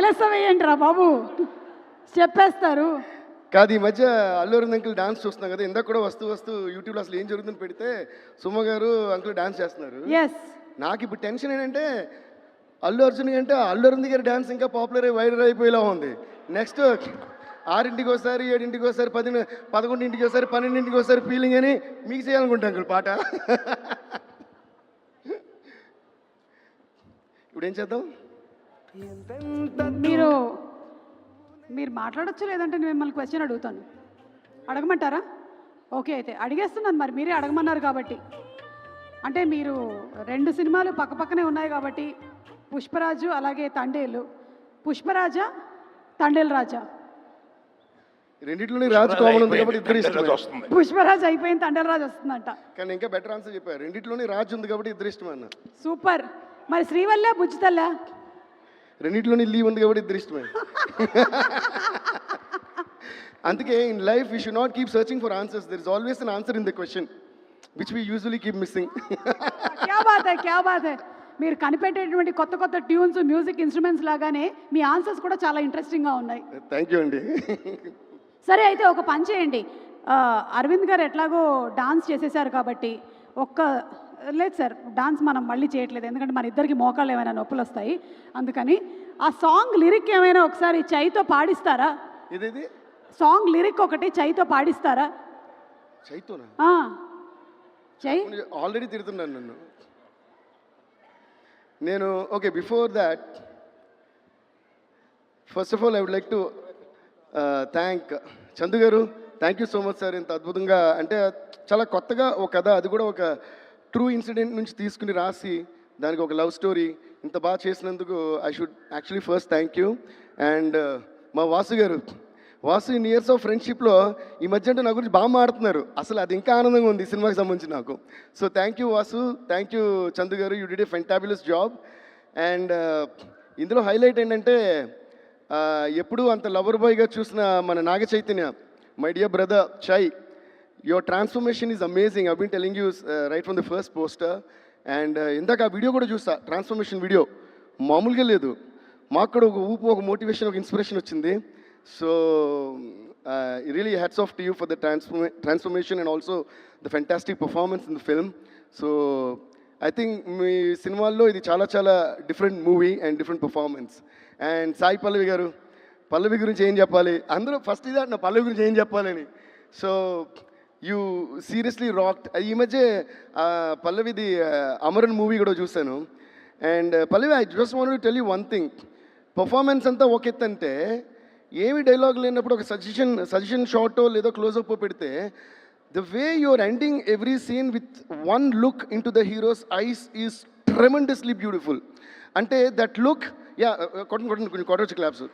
శైలస వేయండి రా బాబు, చెప్పేస్తారు. కాదు, ఈ మధ్య అల్లు అరవింద్ అంకుల్ డాన్స్ చూస్తున్నాం కదా. ఇందాక కూడా వస్తూ యూట్యూబ్లో అసలు ఏం జరుగుతుందని పెడితే సుమ గారు అంకుల్ డాన్స్ చేస్తున్నారు. ఎస్, నాకు ఇప్పుడు టెన్షన్ ఏంటంటే అల్లు అర్జున్ కంటే అల్లు అరవింద్ గారి డాన్స్ ఇంకా పాపులర్ వైరల్ అయిపోయేలా ఉంది. నెక్స్ట్ 6ంటికి ఒకసారి, 7ంటికి ఒకసారి, 11ంటికి ఒకసారి, 12ంటికి ఒకసారి ఫీలింగ్ అని మీకు చేయాలనుకుంటా అంకుల్ పాట. ఇప్పుడు ఏం చేద్దాం? మీరు మాట్లాడొచ్చు, లేదంటే నేను మిమ్మల్ని క్వశ్చన్ అడుగుతాను. అడగమంటారా? ఓకే, అయితే అడిగేస్తున్నాను. మరి మీరే అడగమన్నారు కాబట్టి. అంటే మీరు 2 సినిమాలు పక్కపక్కనే ఉన్నాయి కాబట్టి, పుష్పరాజు అలాగే తండేలు. పుష్పరాజా, తండేలు రాజా? రెండిట్లోనే రాజు కామన్ ఉంది కాబట్టి ఇద్దరు ఇష్టం. పుష్పరాజు అయిపోయింది, తండేలు రాజు వస్తుందంట. కానీ ఇంకా బెటర్ ఆన్సర్ చెప్పారు. రెండిట్లోనే రాజు ఉంది కాబట్టి ఇద్దరు ఇష్టం అన్న. సూపర్. మరి శ్రీవల్ల బుజ్జితల్ల? రెండిట్లోనే లీవ్ ఉంది కాబట్టి ఇద్దరు ఇష్టమే. అందుకే in life we should not keep searching for answers. There is always an answer in the question which we usually keep missing. క్యా బాత్ హై, క్యా బాత్ హై. మీరు కనిపెట్టేటువంటి కొత్త కొత్త ట్యూన్స్, మ్యూజిక్ ఇన్స్ట్రుమెంట్స్ లాగానే మీ ఆన్సర్స్ కూడా చాలా ఇంట్రెస్టింగ్గా ఉన్నాయి. థ్యాంక్ యూ అండి. సరే, అయితే ఒక పని చేయండి. అరవింద్ గారు ఎట్లాగో డాన్స్ చేసేసారు కాబట్టి లేదు సార్, డాన్స్ మనం మళ్ళీ చేయట్లేదు, ఎందుకంటే మన ఇద్దరికి మోకాళ్ళు ఏమైనా నొప్పులు వస్తాయి. అందుకని ఆ సాంగ్ లిరిక్ ఏమైనా ఒకసారి చైతో పాడిస్తారా? ఇదేది సాంగ్ లిరిక్ ఒకటి చైతో పాడిస్తారా? చైతోనా? చై ఆల్రెడీ తిడుతున్నాను నన్ను నేను. Okay, before that first of all I would like to thank Chandu garu. Thank you so much sir. ఇంత అద్భుతంగా, అంటే చాలా కొత్తగా ఒక కథ, అది కూడా ఒక ట్రూ ఇన్సిడెంట్ నుంచి తీసుకుని రాసి దానికి ఒక లవ్ స్టోరీ ఇంత బాగా చేసినందుకు I should actually first thank you. And మా వాసు గారు, వాసు ఇన్ ఇయర్స్ ఆఫ్ ఫ్రెండ్షిప్లో ఈ మధ్య అంటే నా గురించి బాగా మాడుతున్నారు. అసలు అది ఇంకా ఆనందంగా ఉంది ఈ సినిమాకి సంబంధించి నాకు. So thank you Vasu, thank you Chandu garu. You did a fantabulous job. And ఇందులో హైలైట్ ఏంటంటే ఎప్పుడూ అంత లవర్ బాయ్గా చూసిన మన Naga Chaitanya, my dear brother Chai, your transformation is amazing. I been telling you right from the first poster. And ఇందాక ఆ వీడియో కూడా చూసా, ట్రాన్స్ఫర్మేషన్ వీడియో మామూలుగా లేదు. మాకు కూడా ఒక ఊపు, ఒక మోటివేషన్, ఒక ఇన్స్పిరేషన్ వచ్చింది. So really hats off to you for the transformation and also the fantastic performance in the film. So I think మీ సినిమాల్లో ఇది చాలా చాలా different movie and different performance. And Sai Pallavi garu, Pallavi గురించి ఏం చెప్పాలి? అందరూ ఫస్ట్ ఇదే నా పల్లవి గురించి ఏం చెప్పాలని. So you seriously rocked. ఈ మధ్య పల్లవిది అమరన్ మూవీ కూడా చూశాను. And Pallavi, I just want to tell you one thing. Performance అంతా ఒక ఎత్తు అంటే, ఏమి డైలాగ్ లేనప్పుడు ఒక సజెషన్ షార్టో లేదో క్లోజప్ పెడితే, the way you're ending every scene with one look into the hero's eyes is tremendously beautiful. అంటే దట్ లుక్, యా కొంచెం కొట్టొచ్చు క్లాప్స్.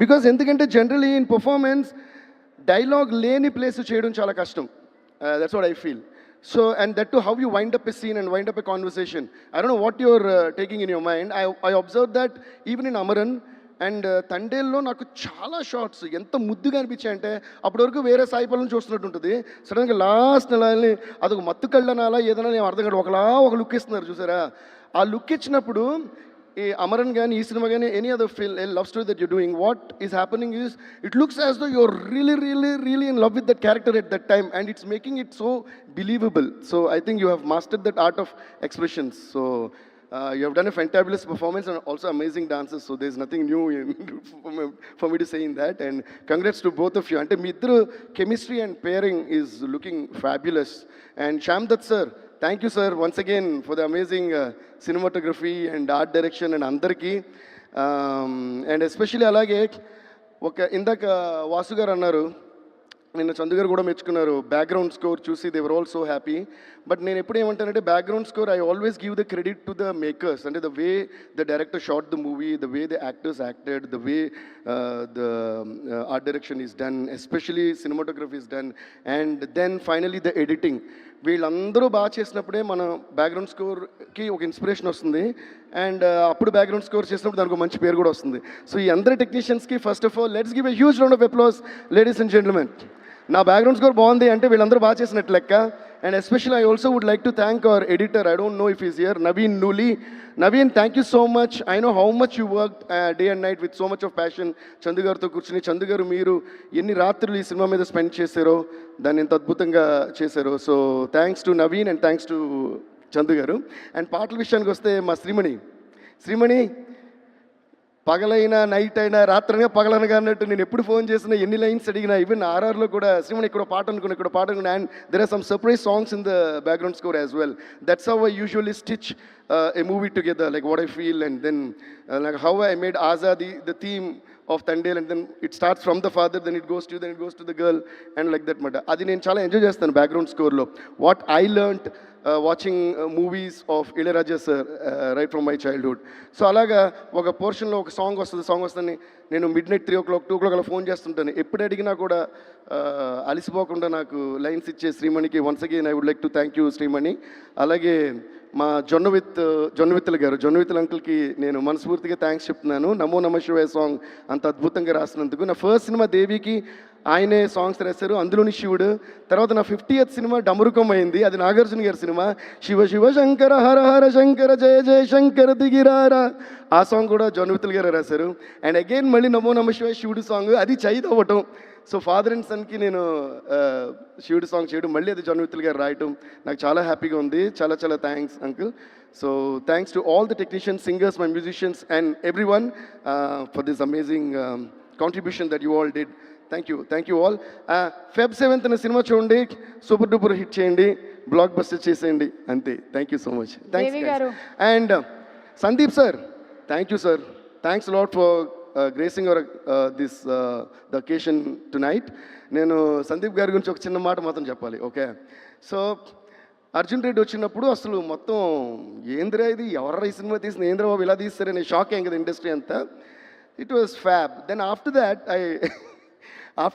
బికాజ్ ఎందుకంటే జనరలీ ఇన్ పర్ఫార్మెన్స్ డైలాగ్ లేని ప్లేస్ చేయడం చాలా కష్టం. That's what I feel. So and that to how you wind up a scene and wind up a conversation. I don't know what your taking in your mind. I observe that even in Amaran and తండేల్లో నాకు చాలా shorts ఎంత ముద్దుగా అనిపించాయంటే, అప్పటి వరకు వేరే సాయిపల్లని చూస్తున్నట్టు ఉంటుంది. సడన్గా లాస్ట్ నెలని అదొక మత్తు కళ్ళనాలా ఏదైనా నేను అర్థం కాదు, ఒక లుక్ ఇస్తున్నారు చూసారా. ఆ లుక్ ఇచ్చినప్పుడు ఈ అమరన్ కానీ, ఈ సినిమా కానీ, any other love story that you doing, what is happening is it looks as though you're really in love with that character at that time and it's making it so believable. So I think you have mastered that art of expressions. So you have done a fantabulous performance and also amazing dances, so there's nothing new for me to say in that. And congrats to both of you. Ante మీ ఇద్దరు chemistry and pairing is looking fabulous. And Shyam Dutt sir, thank you sir once again for the amazing cinematography and art direction and andarki. And especially alage oka indaka Vasu garu annaru, నిన్న చందు గారు కూడా మెచ్చుకున్నారు, background score చూసి they were all so happy. But నేను ఎప్పుడు ఏమంటానంటే, background score I always give the credit to the makers. అంటే the way the director shot the movie, the way the actors acted, the way the art direction is done, especially cinematography is done, and then finally the editing. వీళ్ళందరూ బాగా చేసినప్పుడే మన background స్కోర్కి ఒక inspiration వస్తుంది. And అప్పుడు background score చేసినప్పుడు దానికి ఒక మంచి పేరు కూడా వస్తుంది. సో ఈ అందరి టెక్నీషియన్స్కి first of all let's give a huge round of applause ladies and gentlemen. నా బ్యాక్గ్రౌండ్ స్కోర్ బాగుంది అంటే వీళ్ళందరూ బాగా చేసినట్టు లెక్క. And especially, I also would like to thank our editor. I don't know if he's here, Naveen Nuli. Naveen, thank you so much. I know how much you worked day and night with so much of passion. Chandu గారితో కూర్చుని చందు గారు మీరు ఎన్ని రాత్రులు ఈ cinema మీద spend చేశారో దాన్ని ఎంత అద్భుతంగా చేశారో. So thanks to Naveen and thanks to Chandu గారు. అండ్ పాటల విషయానికి వస్తే మా శ్రీమణి పగలైనా నైట్ అయినా రాత్రైనా పగలనగా అన్నట్టు నేను ఎప్పుడు ఫోన్ చేసినా ఎన్ని లైన్స్ అడిగినా ఈవెన్ ఆర్ఆర్లో కూడా శ్రీమణి ఇక్కడ పాట అనుకున్నా and there are some surprise songs in the background score as well. That's how I usually stitch a movie together, like what I feel, and then like how I made Azadi the theme of Tandel, and then it starts from the father, then it goes to the girl, and like that మాట. అది నేను చాలా enjoy చేస్తాను background స్కోర్లో. What I learned watching movies of Ilaiyaraaja sir right from my childhood. So అలాగా ఒక పోర్షన్లో ఒక song వస్తుంది నేను మిడ్ నైట్ 3 o'clock 2 o'clock అలా ఫోన్ చేస్తుంటాను. ఎప్పుడు అడిగినా కూడా అలసిపోకుండా నాకు లైన్స్ ఇచ్చే శ్రీమణికి once again I would like to thank you Sreemani. అలాగే మా జొన్నవిత్తుల అంకుల్కి నేను మనస్ఫూర్తిగా థ్యాంక్స్ చెప్తున్నాను. నమో నమ శివాయ సాంగ్ అంత అద్భుతంగా రాసినందుకు. నా ఫస్ట్ సినిమా దేవికి ఆయనే సాంగ్స్ రాశారు, అందులోని శివుడు. తర్వాత నా 50th సినిమా డమరుకం అయింది, అది నాగార్జున గారి సినిమా. శివ శివ శంకర హర హర శంకర జయ జయ శంకర దిగిరారా, ఆ సాంగ్ కూడా జొన్నవిత్తుల గారు రాశారు. అండ్ అగైన్ మళ్ళీ నమో నమ శివాయ శివుడు సాంగ్, అది చైత్ అవ్వటం. సో ఫాదర్ అండ్ సన్కి నేను శివుడు సాంగ్ చేయడం, మళ్ళీ అది జొన్నవిత్తుల గారు రాయటం నాకు చాలా హ్యాపీగా ఉంది. చాలా చాలా thanks uncle. So thanks to all the technicians, singers, my musicians and every one for this amazing contribution that you all did. Thank you all. Feb 7th cinema చూడండి, సూపర్ డూపర్ హిట్ చేయండి, block buster చేసేయండి, అంతే. Thank you so much. Thanks. And Sandeep sir, thank you sir. Thanks lot for gracing our this the occasion tonight. నేను సందీప్ గారి గురించి ఒక చిన్న మాట మాత్రం చెప్పాలి. ఓకే, సో అర్జున్ రెడ్డి వచ్చినప్పుడు అసలు మొత్తం ఏంద్రా ఇది, ఎవరు ఈ సినిమా తీసిన, ఏంద్రా బాబు ఇలా తీస్తారని షాక్ అయ్యాం కదా ఇండస్ట్రీ అంతా. It was fab. Then after that I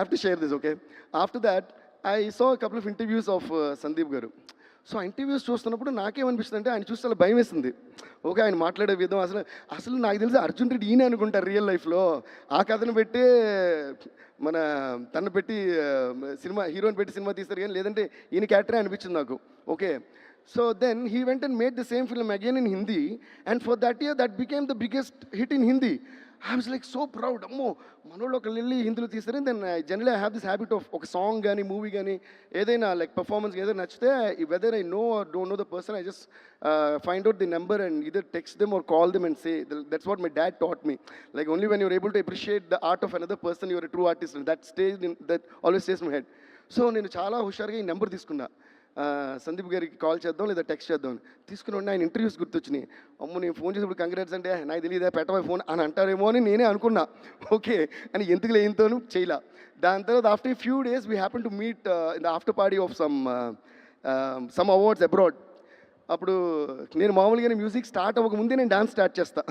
have to share this, okay? After that, I saw a couple of interviews of Sandeep garu. So ఆ ఇంటర్వ్యూస్ చూస్తున్నప్పుడు నాకేమనిపిస్తుంది అంటే ఆయన చూస్తే అలా భయం వేస్తుంది. ఓకే, ఆయన మాట్లాడే విధం అసలు నాకు తెలిసి అర్జున్ రెడ్డి ఈయన అనుకుంటారు రియల్ లైఫ్లో. ఆ కథను పెట్టి తను పెట్టి హీరోని పెట్టి సినిమా తీస్తారు, కానీ లేదంటే ఈయన క్యారెక్టరే అనిపించింది నాకు. Okay, so then he went and made the same film again in Hindi, and for that year that became the biggest hit in Hindi. I was like so proud. అమ్మో, మనోళ్ళు ఒక వెళ్ళి హిందీలో తీస్తారు. Then generally I have this habit of ఒక song కానీ movie కానీ ఏదైనా లైక్ పర్ఫార్మెన్స్ ఏదైనా నచ్చితే, whether I know or don't know the person, I just find out the number and either text them or call them and say. That's what my dad taught me. Like only when you're able to appreciate the art of another person, you're a true artist, and that always stays in my head. So నేను చాలా హుషారుగా ఈ number తీసుకున్నా, సందీప్ గారికి call చేద్దాం లేదా text చేద్దాం తీసుకుని ఉండి. ఆయన ఇంటర్వ్యూస్ గుర్తొచ్చినాయి. అమ్మ నేను ఫోన్ చేసినప్పుడు కంగ్రాట్స్ అంటే నాకు తెలియదా పెట్టవా ఫోన్ అని అంటారేమో అని నేనే అనుకున్నా. ఓకే అని ఎందుకు లేనితోనూ చేయలా. దాని తర్వాత after few days we happen to meet in the after party of some awards abroad. అప్పుడు నేను మామూలుగానే మ్యూజిక్ స్టార్ట్ అవ్వకముందే నేను డాన్స్ స్టార్ట్ చేస్తా,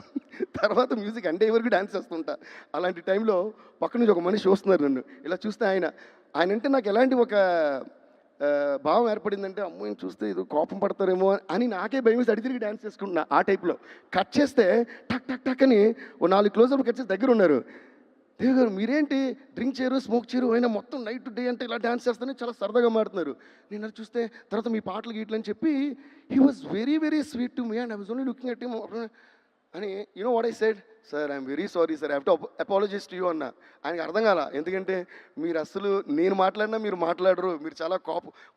తర్వాత మ్యూజిక్ అంటే వరకు డాన్స్ చేస్తుంటా. అలాంటి టైంలో పక్క నుంచి ఒక మనిషి చూస్తున్నారు నన్ను. ఇలా చూస్తే ఆయన అంటే నాకు ఎలాంటి ఒక భావం ఏర్పడిందంటే, అమ్మాయిని చూస్తే ఏదో కోపం పడతారేమో అని నాకే భయం వేసి అడిగి తిరిగి డ్యాన్స్ చేసుకుంటున్నా. ఆ టైప్లో కట్ చేస్తే టక్ టక్ టక్ అని ఓ 4 క్లోజప్ కట్ చేసి దగ్గర ఉన్నారు. దేవ్ గారు మీరేంటి డ్రింక్ చేయరు, స్మోక్ చేయరు, అయినా మొత్తం నైట్ డే అంటే ఇలా డ్యాన్స్ చేస్తానే చాలా సరదాగా మారుతున్నారు. నేను అది చూస్తే తర్వాత మీ పాటలు గీట్లు అని చెప్పి he was very very sweet to me and I was only looking at him అని. You know what I said, sir I'm very sorry sir, I have to apologise to you అన్న. ఆయనకి అర్థం కాల, ఎందుకంటే మీరు అసలు నేను మాట్లాడినా మీరు మాట్లాడరు, మీరు చాలా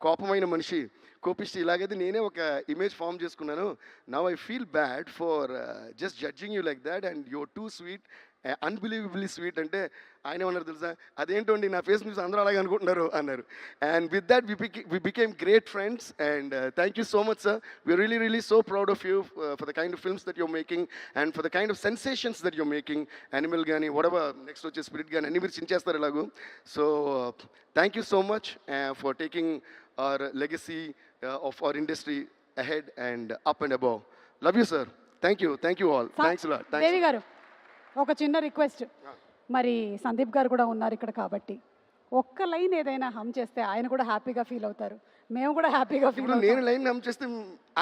కోపమైన మనిషి, కోపిస్ట్. ఇలాగైతే నేనే ఒక ఇమేజ్ ఫామ్ చేసుకున్నాను. Now I feel bad for just judging you like that and you're too sweet, unbelievably sweet. అంటే ఆయన ఏమన్నారు తెలుసా, అదేంటండి నా ఫేస్ న్యూస్ అందరూ అలాగే అనుకుంటున్నారు అన్నారు. And with that we became great friends. And thank you so much sir. We are really so proud of you for the kind of films that you're making and for the kind of sensations that you're making. Animal కానీ whatever next వచ్చే స్పిరిట్ కానీ అన్ని మీరు చించేస్తారు ఇలాగూ. So thank you so much for taking our legacy of our industry ahead and up and above. Love you sir. Thank you all. Thanks lot. Devi garu ఒక చిన్న request, మరి సందీప్ గారు కూడా ఉన్నారు ఇక్కడ కాబట్టి ఒక్క లైన్ ఏదైనా హమ్ చేస్తే ఆయన కూడా హ్యాపీగా ఫీల్ అవుతారు, మేము కూడా హ్యాపీగా ఫీల్ అవుతాం. నేను లైన్ హమ్ చేస్తే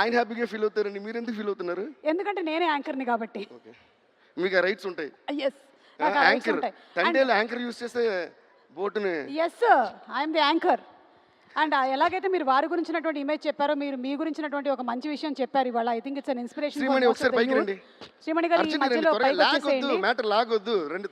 ఆయన హ్యాపీగా ఫీల్ అవుతారండి, మీరు ఎందుకు ఫీల్ అవుతున్నారు? ఎందుకంటే నేనే యాంకర్ని కాబట్టి. మీకు ఆ రైట్స్ ఉంటాయి. Yes, anchor Thandel anchor use చేస్తే బోటుని. Yes I'm the anchor. And ఎలాగైతే మీరు వారి గురించినటువంటి ఇమేజ్ చెప్పారో మీరు మీ గురించినటువంటి ఒక మంచి విషయం చెప్పారు ఇవాళ. I think it's an inspiration. Shreemani ఒకసారి పైకి రండి. శ్రీమణి గారు ఈ అర్జున్ రండి, మధ్యలో త్వరగా పైకి లాగొద్దు, వచ్చేసేయండి. మ్యాటర్ లాగొద్దు, రండి.